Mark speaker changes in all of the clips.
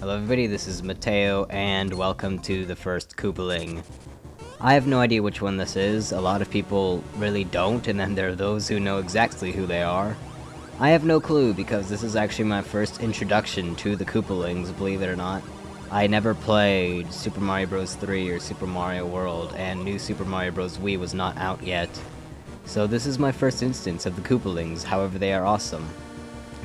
Speaker 1: Hello everybody, this is Mateo, and welcome to the first Koopaling. I have no idea which one this is. A lot of people really don't, and then there are those who know exactly who they are. I have no clue, because this is actually my first introduction to the Koopalings, believe it or not. I never played Super Mario Bros. 3 or Super Mario World, and New Super Mario Bros. Wii was not out yet. So this is my first instance of the Koopalings, however they are awesome.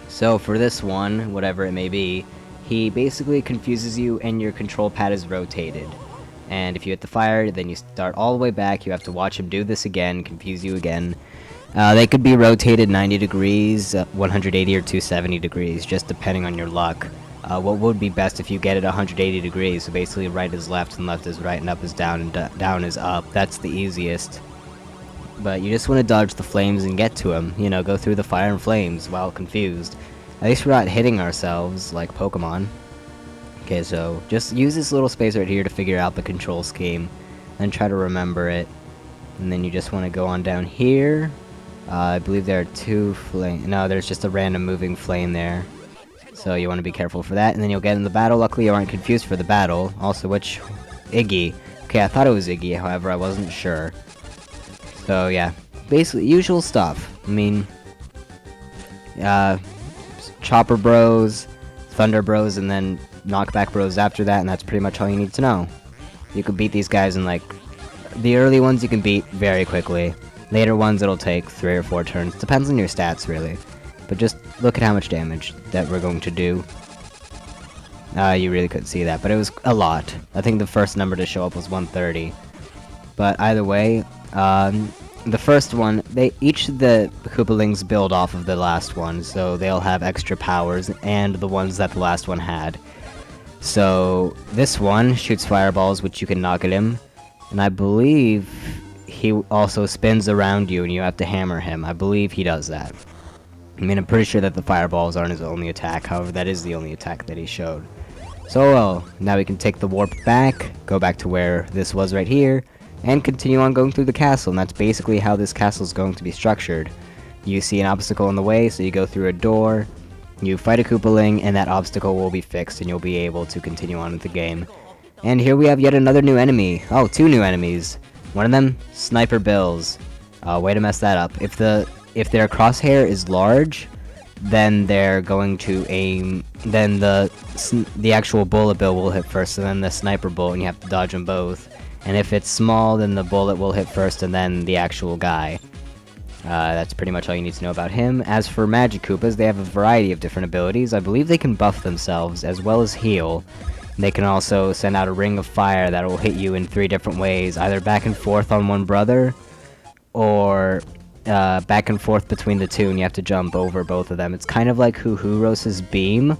Speaker 1: So for this one, whatever it may be, he basically confuses you and your control pad is rotated. And if you hit the fire, then you start all the way back, you have to watch him do this again, confuse you again. They could be rotated 90 degrees, 180 or 270 degrees, just depending on your luck. What would be best if you get it 180 degrees, so basically right is left and left is right and up is down and down is up. That's the easiest. But you just want to dodge the flames and get to him, you know, go through the fire and flames while confused. At least we're not hitting ourselves like Pokemon. Okay, so just use this little space right here to figure out the control scheme, then try to remember it. And then you just want to go on down here. I believe there are two flames. No, there's just a random moving flame there. So you want to be careful for that, and then you'll get in the battle. Luckily, you aren't confused for the battle. Also, which... Iggy. Okay, I thought it was Iggy, however, I wasn't sure. So, yeah. Basically, usual stuff. I mean... Chopper Bros, Thunder Bros, and then Knockback Bros after that, and that's pretty much all you need to know. You can beat these guys in, like... The early ones you can beat very quickly. Later ones it'll take 3 or 4 turns. Depends on your stats, really. But just look at how much damage that we're going to do. You really couldn't see that, but it was a lot. I think the first number to show up was 130. But either way, the first one, each of the Koopalings build off of the last one, so they'll have extra powers, and the ones that the last one had. So, this one shoots fireballs, which you can knock at him, and I believe he also spins around you, and you have to hammer him. I believe he does that. I mean, I'm pretty sure that the fireballs aren't his only attack, however, that is the only attack that he showed. So, well, now we can take the warp back, go back to where this was right here, and continue on going through the castle, and that's basically how this castle is going to be structured. You see an obstacle in the way, so you go through a door, you fight a Koopaling, and that obstacle will be fixed, and you'll be able to continue on with the game. And here we have yet another new enemy. Oh, 2 new enemies. One of them, Sniper Bills. Way to mess that up. If their crosshair is large, then they're going to aim, then the actual bullet bill will hit first, and then the sniper bullet, and you have to dodge them both. And if it's small, then the bullet will hit first, and then the actual guy. That's pretty much all you need to know about him. As for Magic Koopas, they have a variety of different abilities. I believe they can buff themselves, as well as heal. They can also send out a ring of fire that will hit you in 3 different ways, either back and forth on one brother, or back and forth between the 2, and you have to jump over both of them. It's kind of like Huhuros's beam,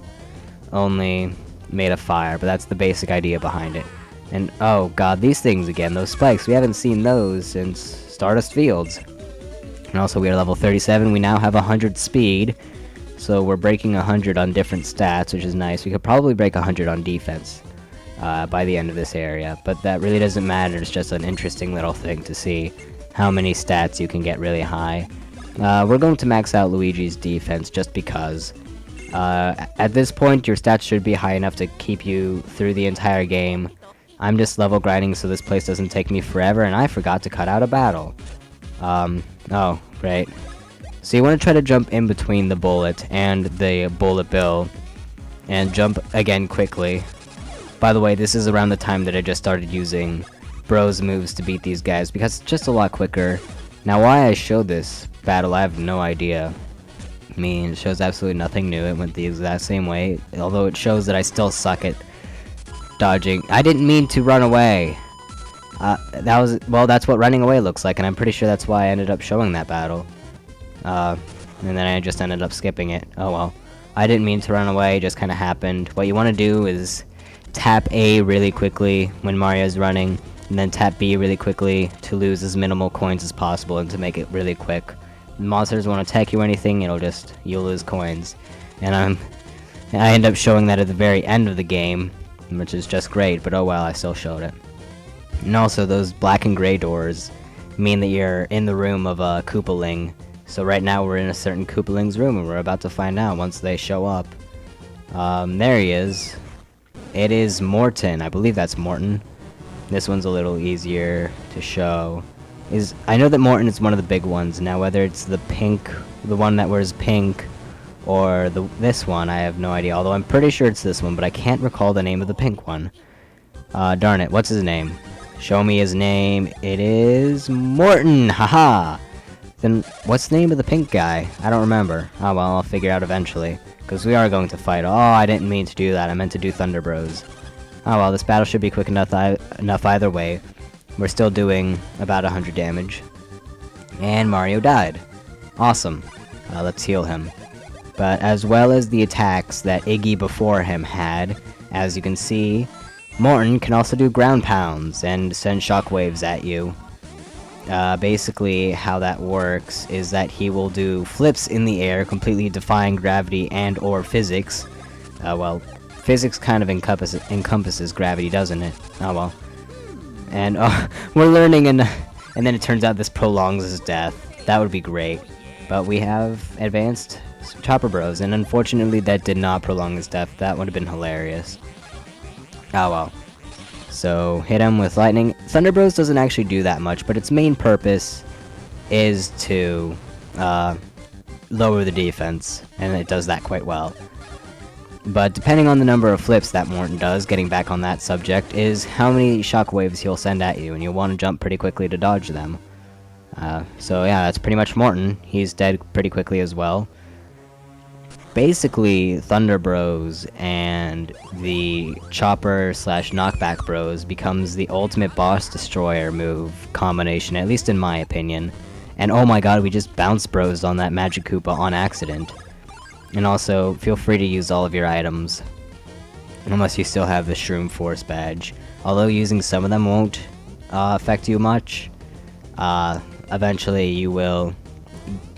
Speaker 1: only made of fire, but that's the basic idea behind it. And oh god, these things again, those spikes, we haven't seen those since Stardust Fields. And also we are level 37, we now have 100 speed, so we're breaking 100 on different stats, which is nice. We could probably break 100 on defense by the end of this area, but that really doesn't matter, it's just an interesting little thing to see how many stats you can get really high. We're going to max out Luigi's defense just because. At this point, your stats should be high enough to keep you through the entire game. I'm just level grinding so this place doesn't take me forever, and I forgot to cut out a battle. Oh, great. So you want to try to jump in between the bullet and the bullet bill, and jump again quickly. By the way, this is around the time that I just started using Bros moves to beat these guys, because it's just a lot quicker. Now why I showed this battle, I have no idea. I mean, it shows absolutely nothing new, it went the exact same way, although it shows that I still suck at dodging. I didn't mean to run away. That's what running away looks like, and I'm pretty sure that's why I ended up showing that battle. And then I just ended up skipping it. Oh well. I didn't mean to run away, it just kinda happened. What you wanna do is tap A really quickly when Mario's running, and then tap B really quickly to lose as minimal coins as possible and to make it really quick. If monsters won't attack you or anything, you'll lose coins. And I end up showing that at the very end of the game, which is just great, but oh well, I still showed it. And also, those black and gray doors mean that you're in the room of a Koopaling. So right now we're in a certain Koopaling's room, and we're about to find out once they show up. There he is. It is Morton. I believe that's Morton. This one's a little easier to show. I know that Morton is one of the big ones. Now, whether it's the pink, the one that wears pink, or this one, I have no idea. Although I'm pretty sure it's this one, but I can't recall the name of the pink one. Darn it, what's his name? Show me his name. It is Morton! Haha! Then, what's the name of the pink guy? I don't remember. Oh well, I'll figure out eventually. Because we are going to fight. Oh, I didn't mean to do that. I meant to do Thunder Bros. Oh well, this battle should be quick enough either way. We're still doing about 100 damage. And Mario died. Awesome. Let's heal him. But as well as the attacks that Iggy before him had, as you can see, Morton can also do ground pounds and send shockwaves at you. Basically, how that works is that he will do flips in the air, completely defying gravity and or physics. Well, physics kind of encompasses gravity, doesn't it? Oh well. And we're learning, and then it turns out this prolongs his death. That would be great. But we have advanced Chopper Bros, and unfortunately that did not prolong his death. That would have been hilarious. Oh well. So, hit him with lightning. Thunder Bros doesn't actually do that much, but its main purpose is to lower the defense, and it does that quite well. But depending on the number of flips that Morton does, getting back on that subject, is how many shockwaves he'll send at you, and you'll want to jump pretty quickly to dodge them. So yeah, that's pretty much Morton. He's dead pretty quickly as well. Basically, Thunder Bros and the Chopper / Knockback Bros becomes the ultimate boss destroyer move combination, at least in my opinion. And oh my god, we just bounce bros on that Magic Koopa on accident. And also, feel free to use all of your items, unless you still have the Shroom Force badge. Although using some of them won't affect you much, eventually you will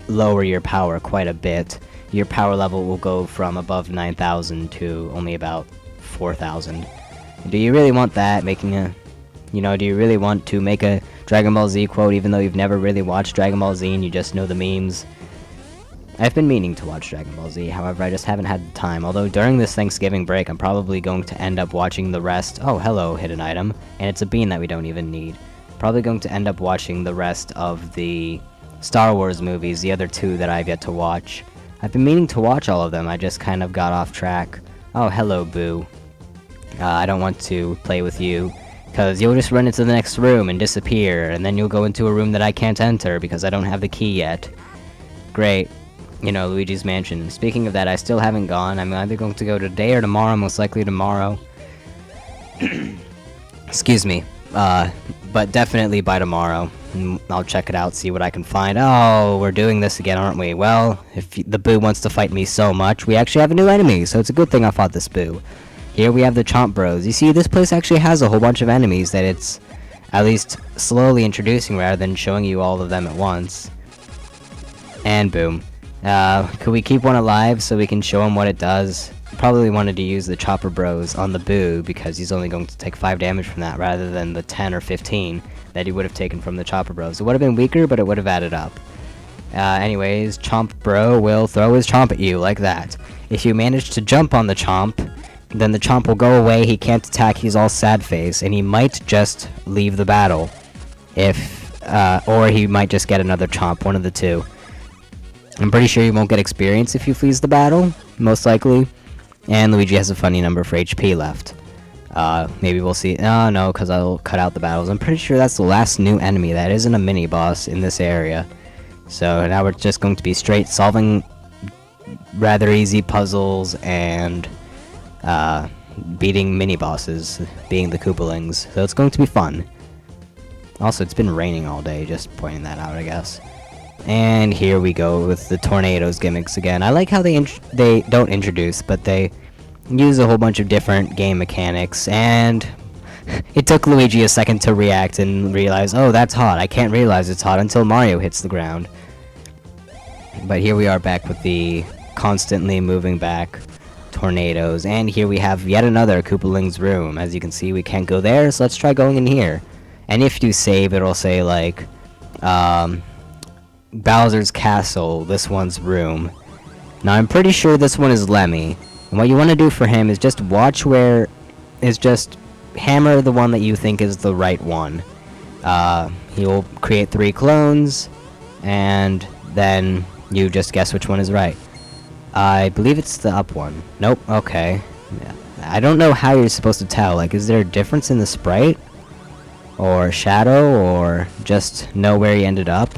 Speaker 1: lower your power quite a bit. Your power level will go from above 9,000 to only about 4,000. Do you really want that, do you really want to make a Dragon Ball Z quote even though you've never really watched Dragon Ball Z and you just know the memes? I've been meaning to watch Dragon Ball Z, however I just haven't had the time, although during this Thanksgiving break I'm probably going to end up watching the rest. Oh, hello, hidden item. And it's a bean that we don't even need. Probably going to end up watching the rest of the Star Wars movies, the other two that I've yet to watch. I've been meaning to watch all of them, I just kind of got off track. Oh, hello, Boo. I don't want to play with you, because you'll just run into the next room and disappear, and then you'll go into a room that I can't enter because I don't have the key yet. Great. Luigi's Mansion. Speaking of that, I still haven't gone. I'm either going to go today or tomorrow, most likely tomorrow. Excuse me. But definitely by tomorrow. I'll check it out, see what I can find. Oh, we're doing this again, aren't we? Well, if the Boo wants to fight me so much, we actually have a new enemy, so it's a good thing I fought this Boo. Here we have the Chomp Bros. You see, this place actually has a whole bunch of enemies that it's at least slowly introducing rather than showing you all of them at once. And boom. Could we keep one alive so we can show him what it does? Probably wanted to use the Chopper Bros on the Boo because he's only going to take 5 damage from that rather than the 10 or 15 that he would have taken from the Chopper Bros. It would have been weaker, but it would have added up. Anyways, Chomp Bro will throw his Chomp at you like that. If you manage to jump on the Chomp, then the Chomp will go away, he can't attack, he's all sad face, and he might just leave the battle. Or he might just get another Chomp, one of the two. I'm pretty sure you won't get experience if you flees the battle, most likely. And Luigi has a funny number for HP left. Maybe we'll see. Oh, no, because I'll cut out the battles. I'm pretty sure that's the last new enemy that isn't a mini-boss in this area. So now we're just going to be straight solving rather easy puzzles and beating mini-bosses, being the Koopalings. So it's going to be fun. Also, it's been raining all day, just pointing that out, I guess. And here we go with the tornadoes gimmicks again. I like how they don't introduce, but they use a whole bunch of different game mechanics, and it took Luigi a second to react and realize, oh, that's hot. I can't realize it's hot until Mario hits the ground. But here we are back with the constantly moving back tornadoes, and here we have yet another Koopalings room. As you can see, we can't go there, so let's try going in here. And if you save, it'll say, like, Bowser's Castle, this one's room. Now, I'm pretty sure this one is Lemmy. And what you want to do for him is just watch where is just hammer the one that you think is the right one. He will create 3 clones, and then you just guess which one is right. I believe it's the up one. Nope, okay. Yeah. I don't know how you're supposed to tell. Like, is there a difference in the sprite? Or shadow? Or just know where he ended up?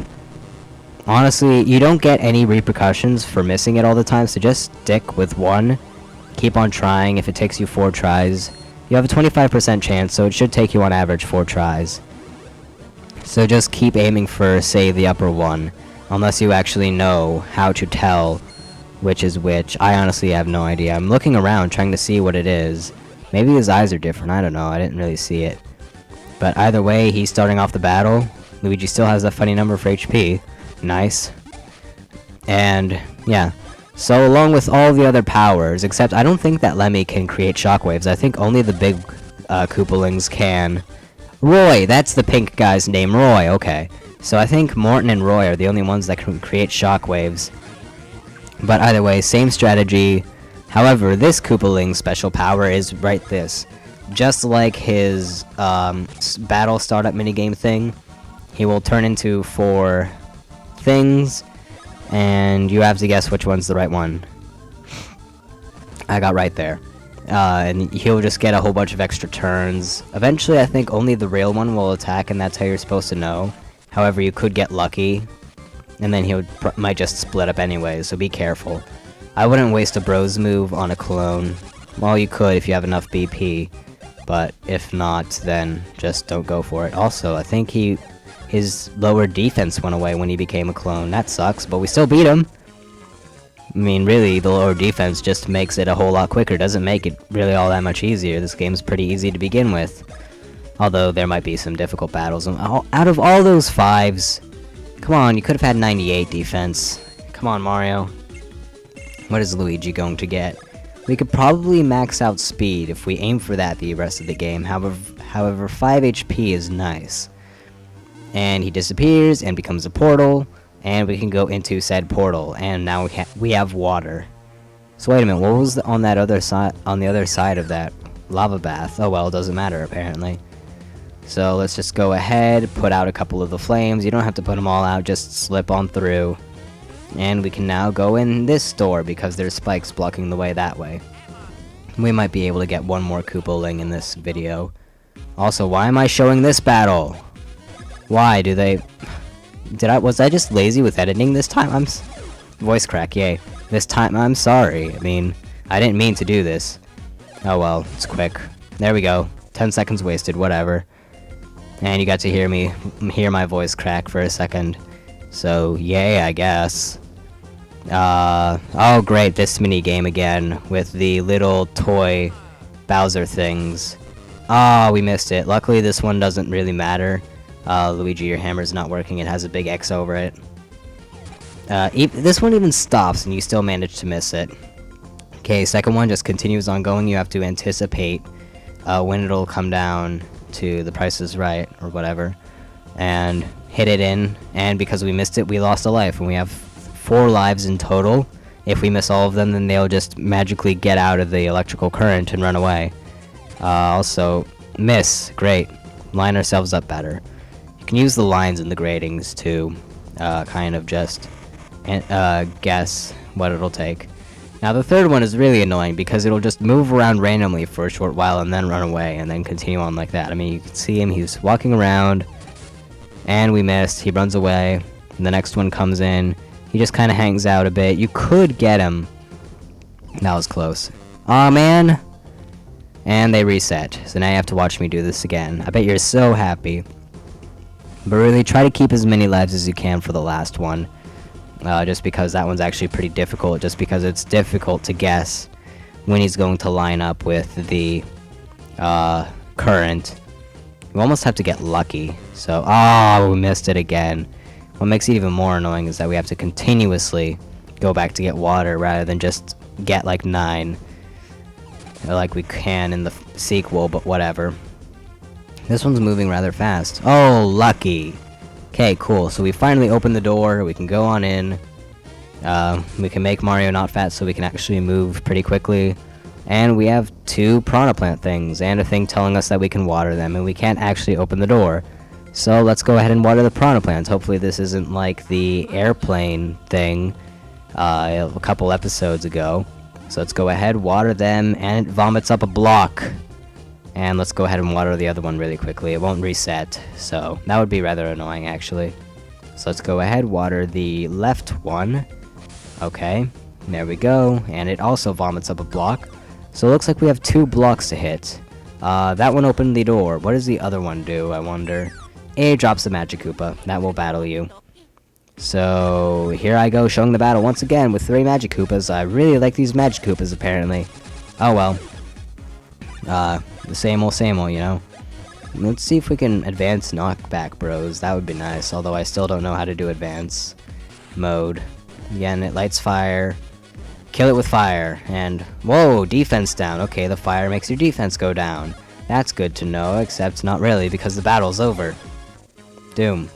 Speaker 1: Honestly, you don't get any repercussions for missing it all the time, so just stick with one. Keep on trying. If it takes you 4 tries, you have a 25% chance, so it should take you on average 4 tries. So just keep aiming for, say, the upper one, unless you actually know how to tell which is which. I honestly have no idea. I'm looking around trying to see what it is. Maybe his eyes are different, I don't know, I didn't really see it. But either way, he's starting off the battle. Luigi still has a funny number for HP. Nice. And, yeah. So along with all the other powers, except I don't think that Lemmy can create shockwaves. I think only the big Koopalings can. Roy! That's the pink guy's name, Roy, okay. So I think Morton and Roy are the only ones that can create shockwaves. But either way, same strategy. However, this Koopaling's special power is right this. Just like his battle startup minigame thing, he will turn into 4 things, and you have to guess which one's the right one. I got right there. And he'll just get a whole bunch of extra turns. Eventually, I think only the real one will attack, and that's how you're supposed to know. However, you could get lucky, and then he might just split up anyway, so be careful. I wouldn't waste a bros move on a clone. Well, you could if you have enough BP, but if not, then just don't go for it. Also, I think his lower defense went away when he became a clone. That sucks, but we still beat him. I mean, really, the lower defense just makes it a whole lot quicker. Doesn't make it really all that much easier. This game's pretty easy to begin with. Although, there might be some difficult battles. Out of all those 5s, come on, you could have had 98 defense. Come on, Mario. What is Luigi going to get? We could probably max out speed if we aim for that the rest of the game. However, 5 HP is nice. And he disappears and becomes a portal. And we can go into said portal, and now we have water. So wait a minute, what was on the other side of that lava bath? Oh well, it doesn't matter apparently. So let's just go ahead, put out a couple of the flames. You don't have to put them all out, just slip on through. And we can now go in this door because there's spikes blocking the way that way. We might be able to get one more Koopaling in this video. Also, why am I showing this battle? Why do they... Was I just lazy with editing this time? Voice crack, yay. This time, I'm sorry. I mean, I didn't mean to do this. Oh well, it's quick. There we go. 10 seconds wasted, whatever. And you got to hear my voice crack for a second. So, yay, I guess. Oh great, this mini game again, with the little toy Bowser things. Oh, we missed it. Luckily, this one doesn't really matter. Luigi, your hammer's not working, it has a big X over it. This one even stops, and you still manage to miss it. Okay, second one just continues on going. You have to anticipate when it'll come down to the Price is Right, or whatever, and hit it in, and because we missed it, we lost a life, and we have 4 lives in total. If we miss all of them, then they'll just magically get out of the electrical current and run away. Also, miss, great. Line ourselves up better. You can use the lines in the gratings to kind of just guess what it'll take. Now the third one is really annoying because it'll just move around randomly for a short while and then run away and then continue on like that. I mean, you can see him, he's walking around, and we missed, he runs away, and the next one comes in, he just kind of hangs out a bit. You could get him. That was close. Aw, man! And they reset, so now you have to watch me do this again. I bet you're so happy. But really, try to keep as many lives as you can for the last one. Just because that one's actually pretty difficult, just because it's difficult to guess when he's going to line up with the current. You almost have to get lucky. So, oh, we missed it again. What makes it even more annoying is that we have to continuously go back to get water rather than just get like 9. Like we can in the sequel, but whatever. This one's moving rather fast. Oh, lucky. Okay, cool. So we finally opened the door. We can go on in. We can make Mario not fat so we can actually move pretty quickly. And we have 2 Piranha Plant things, and a thing telling us that we can water them, and we can't actually open the door. So let's go ahead and water the Piranha Plants. Hopefully this isn't like the airplane thing a couple episodes ago. So let's go ahead, water them, and it vomits up a block. And let's go ahead and water the other one really quickly. It won't reset, so that would be rather annoying, actually. So let's go ahead, water the left one. Okay, there we go. And it also vomits up a block. So it looks like we have 2 blocks to hit. That one opened the door. What does the other one do, I wonder? It drops the Magic Koopa. That will battle you. So here I go, showing the battle once again with 3 Magic Koopas. I really like these Magic Koopas, apparently. Oh well. The same old, you know. Let's see if we can advance knockback bros. That would be nice, although I still don't know how to do advance mode. Again, it lights fire. Kill it with fire. And, whoa, defense down. Okay, the fire makes your defense go down. That's good to know, except not really, because the battle's over. Doom.